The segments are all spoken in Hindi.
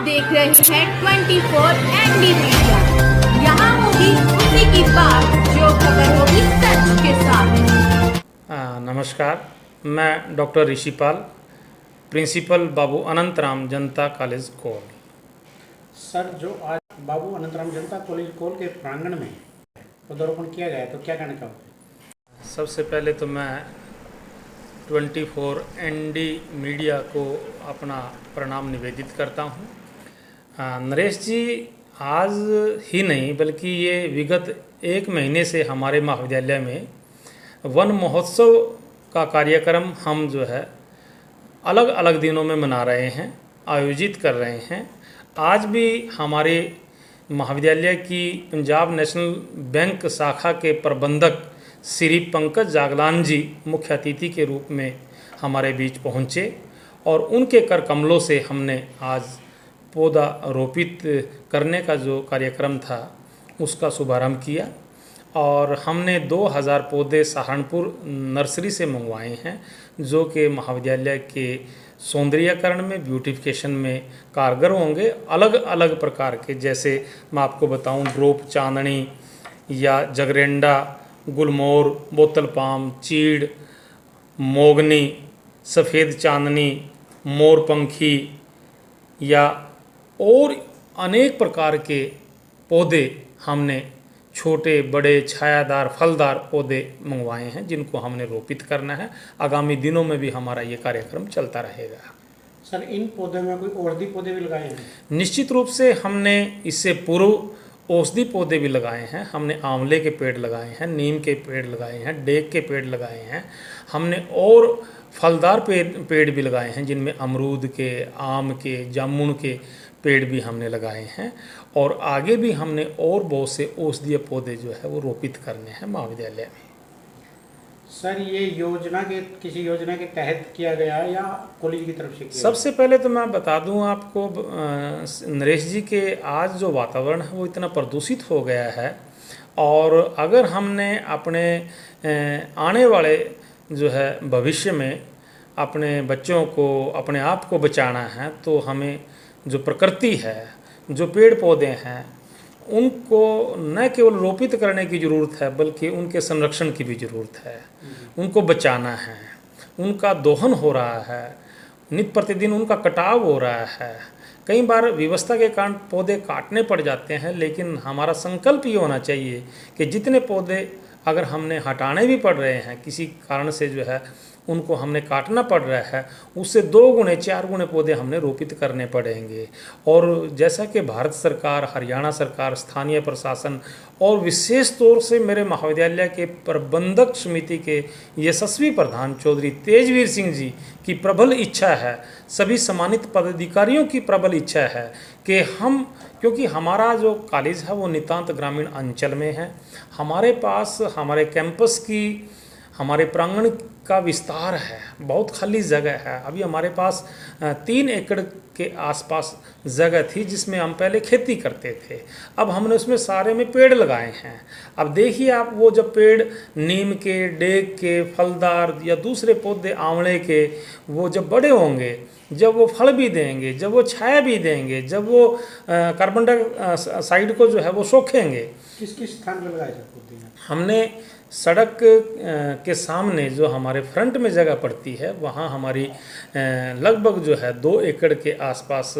देख रहे हैं 24 एनडी मीडिया। यहाँ होगी उसी की बात जो खबर होगी सच के साथ। नमस्कार, मैं डॉक्टर ऋषिपाल, प्रिंसिपल बाबू अनंतराम जनता कॉलेज कोल। सर, जो आज बाबू अनंतराम जनता कॉलेज कोल के प्रांगण में पौधारोपण किया गया है, तो क्या कहना चाहोगे? सबसे पहले तो मैं 24 एनडी मीडिया को अपना प्रणाम निवेदित करता हूँ। नरेश जी, आज ही नहीं बल्कि ये विगत 1 महीने से हमारे महाविद्यालय में वन महोत्सव का कार्यक्रम हम जो है अलग अलग दिनों में मना रहे हैं, आयोजित कर रहे हैं। आज भी हमारे महाविद्यालय की पंजाब नेशनल बैंक शाखा के प्रबंधक श्री पंकज जागलान जी मुख्य अतिथि के रूप में हमारे बीच पहुँचे और उनके कर कमलों से हमने आज पौधा रोपित करने का जो कार्यक्रम था उसका शुभारंभ किया। और हमने 2000 पौधे सहारनपुर नर्सरी से मंगवाए हैं, जो कि महाविद्यालय के सौंदर्यीकरण में, ब्यूटिफिकेशन में कारगर होंगे। अलग अलग प्रकार के, जैसे मैं आपको बताऊं, ड्रोप चांदनी या जगरेंडा, गुलमोर, बोतल पाम, चीड़, मोगनी, सफ़ेद चांदनी, मोरपंखी या और अनेक प्रकार के पौधे हमने छोटे बड़े छायादार फलदार पौधे मंगवाए हैं, जिनको हमने रोपित करना है। आगामी दिनों में भी हमारा ये कार्यक्रम चलता रहेगा। सर, इन पौधों में कोई औषधि पौधे भी लगाए हैं? निश्चित रूप से हमने इससे पूर्व औषधि पौधे भी लगाए हैं। हमने आंवले के पेड़ लगाए हैं, नीम के पेड़ लगाए हैं, डेक के पेड़ लगाए हैं। हमने और फलदार पेड़ भी लगाए हैं, जिनमें अमरूद के, आम के, जामुन के पेड़ भी हमने लगाए हैं। और आगे भी हमने और बहुत से औषधीय पौधे जो है वो रोपित करने हैं महाविद्यालय में। सर, ये किसी योजना के तहत किया गया या कॉलेज की तरफ से किया? सबसे पहले तो मैं बता दूं आपको नरेश जी के आज जो वातावरण है वो इतना प्रदूषित हो गया है, और अगर हमने अपने आने वाले जो है भविष्य में अपने बच्चों को, अपने आप को बचाना है, तो हमें जो प्रकृति है, जो पेड़ पौधे हैं, उनको न केवल रोपित करने की ज़रूरत है बल्कि उनके संरक्षण की भी ज़रूरत है। उनको बचाना है। उनका दोहन हो रहा है, नित्य प्रतिदिन उनका कटाव हो रहा है। कई बार व्यवस्था के कारण पौधे काटने पड़ जाते हैं, लेकिन हमारा संकल्प ये होना चाहिए कि जितने पौधे अगर हमने हटाने भी पड़ रहे हैं, किसी कारण से जो है उनको हमने काटना पड़ रहा है, उससे 2 गुने 4 गुने पौधे हमने रोपित करने पड़ेंगे। और जैसा कि भारत सरकार, हरियाणा सरकार, स्थानीय प्रशासन और विशेष तौर से मेरे महाविद्यालय के प्रबंधक समिति के यशस्वी प्रधान चौधरी तेजवीर सिंह जी की प्रबल इच्छा है, सभी सम्मानित पदाधिकारियों की प्रबल इच्छा है कि हम, क्योंकि हमारा जो कॉलेज है वो नितांत ग्रामीण अंचल में है, हमारे पास हमारे कैंपस की, हमारे प्रांगण का विस्तार है, बहुत खाली जगह है। अभी हमारे पास 3 एकड़ के आसपास जगह थी जिसमें हम पहले खेती करते थे। अब हमने उसमें सारे में पेड़ लगाए हैं। अब देखिए आप, वो जब पेड़ नीम के, डेक के, फलदार या दूसरे पौधे आंवले के, वो जब बड़े होंगे, जब वो फल भी देंगे, जब वो छाया भी देंगे, जब वो कार्बन डाइऑक्साइड को जो है वो सोखेंगे। किस किस स्थान पर लगाए जाते हैं? हमने सड़क के सामने जो हमारे फ्रंट में जगह पड़ती है, वहाँ हमारी लगभग जो है 2 एकड़ के आसपास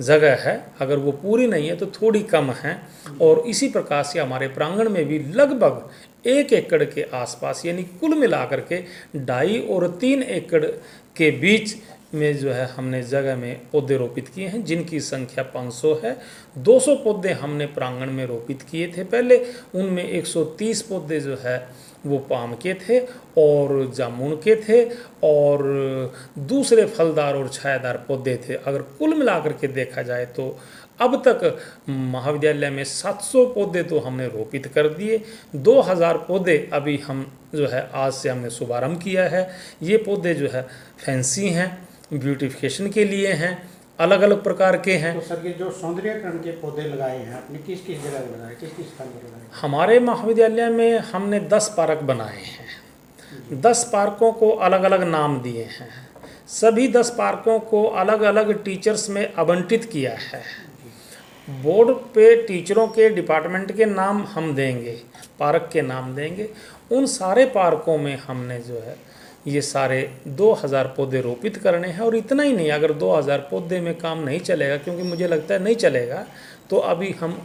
जगह है। अगर वो पूरी नहीं है तो थोड़ी कम है। और इसी प्रकार से हमारे प्रांगण में भी लगभग 1 एकड़ के आसपास, यानी कुल मिलाकर के 2.5 और 3 एकड़ के बीच में जो है हमने जगह में पौधे रोपित किए हैं, जिनकी संख्या 500 है। 200 पौधे हमने प्रांगण में रोपित किए थे पहले। उनमें 130 पौधे जो है वो पाम के थे और जामुन के थे और दूसरे फलदार और छायादार पौधे थे। अगर कुल मिलाकर के देखा जाए तो अब तक महाविद्यालय में 700 पौधे तो हमने रोपित कर दिए। 2000 पौधे अभी हम जो है आज से हमने शुभारंभ किया है। ये पौधे जो है फैंसी हैं, ब्यूटिफिकेशन के लिए हैं, अलग अलग प्रकार के हैं। तो सर, ये जो सौंदर्यीकरण के पौधे लगाए हैं आपने, किस किस जगह लगाए, किस किस स्थान पर लगाए? हमारे महाविद्यालय में हमने 10 पार्क बनाए हैं। 10 पार्कों को अलग अलग नाम दिए हैं। सभी 10 पार्कों को अलग अलग टीचर्स में आवंटित किया है। बोर्ड पे टीचरों के डिपार्टमेंट के नाम हम देंगे, पार्क के नाम देंगे। उन सारे पार्कों में हमने जो है ये सारे 2000 पौधे रोपित करने हैं। और इतना ही नहीं, अगर 2000 पौधे में काम नहीं चलेगा, क्योंकि मुझे लगता है नहीं चलेगा, तो अभी हम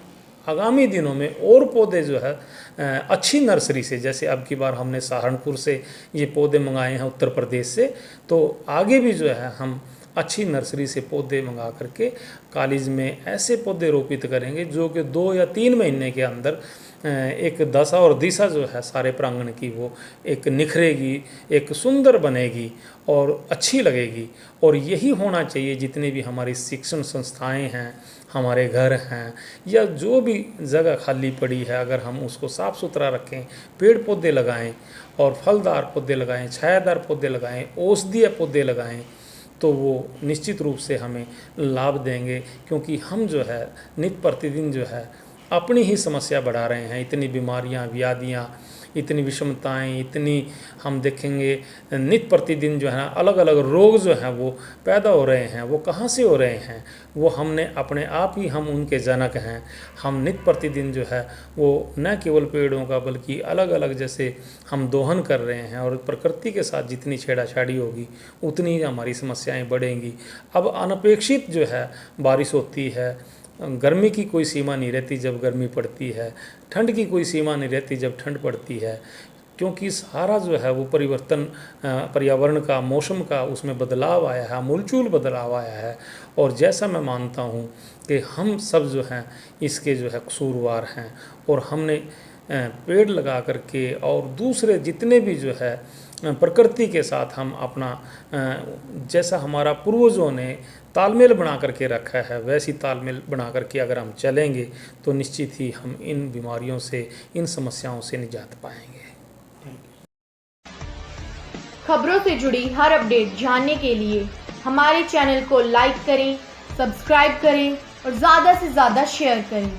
आगामी दिनों में और पौधे जो है अच्छी नर्सरी से, जैसे अब की बार हमने सहारनपुर से ये पौधे मंगाए हैं, उत्तर प्रदेश से, तो आगे भी जो है हम अच्छी नर्सरी से पौधे मंगा करके कॉलेज में ऐसे पौधे रोपित करेंगे जो कि 2 या 3 महीने के अंदर एक दशा और दिशा जो है सारे प्रांगण की वो एक निखरेगी, एक सुंदर बनेगी और अच्छी लगेगी। और यही होना चाहिए जितने भी हमारी शिक्षण संस्थाएं हैं, हमारे घर हैं, या जो भी जगह खाली पड़ी है, अगर हम उसको साफ़ सुथरा रखें, पेड़ पौधे लगाएं और फलदार पौधे लगाएं, छायादार पौधे लगाएं, औषधीय पौधे लगाएं, तो वो निश्चित रूप से हमें लाभ देंगे। क्योंकि हम जो है नित्य प्रतिदिन जो है अपनी ही समस्या बढ़ा रहे हैं। इतनी बीमारियां, व्याधियां, इतनी विषमताएं, इतनी हम देखेंगे नित्य प्रतिदिन जो है अलग अलग रोग जो हैं वो पैदा हो रहे हैं। वो कहाँ से हो रहे हैं? वो हमने अपने आप ही, हम उनके जनक हैं। हम नित्य प्रतिदिन जो है वो न केवल पेड़ों का बल्कि अलग अलग जैसे हम दोहन कर रहे हैं, और प्रकृति के साथ जितनी छेड़ाछाड़ी होगी उतनी ही हमारी समस्याएं बढ़ेंगी। अब अनपेक्षित जो है बारिश होती है, गर्मी की कोई सीमा नहीं रहती जब गर्मी पड़ती है, ठंड की कोई सीमा नहीं रहती जब ठंड पड़ती है, क्योंकि सारा जो है वो परिवर्तन पर्यावरण का, मौसम का उसमें बदलाव आया है, मूलचूल बदलाव आया है। और जैसा मैं मानता हूँ कि हम सब जो हैं इसके जो है कसूरवार हैं, और हमने पेड़ लगा करके और दूसरे जितने भी जो है प्रकृति के साथ हम अपना जैसा हमारा पूर्वजों ने तालमेल बना करके रखा है, वैसी तालमेल बना करके अगर हम चलेंगे तो निश्चित ही हम इन बीमारियों से, इन समस्याओं से निजात पाएंगे। खबरों से जुड़ी हर अपडेट जानने के लिए हमारे चैनल को लाइक करें, सब्सक्राइब करें और ज़्यादा से ज़्यादा शेयर करें।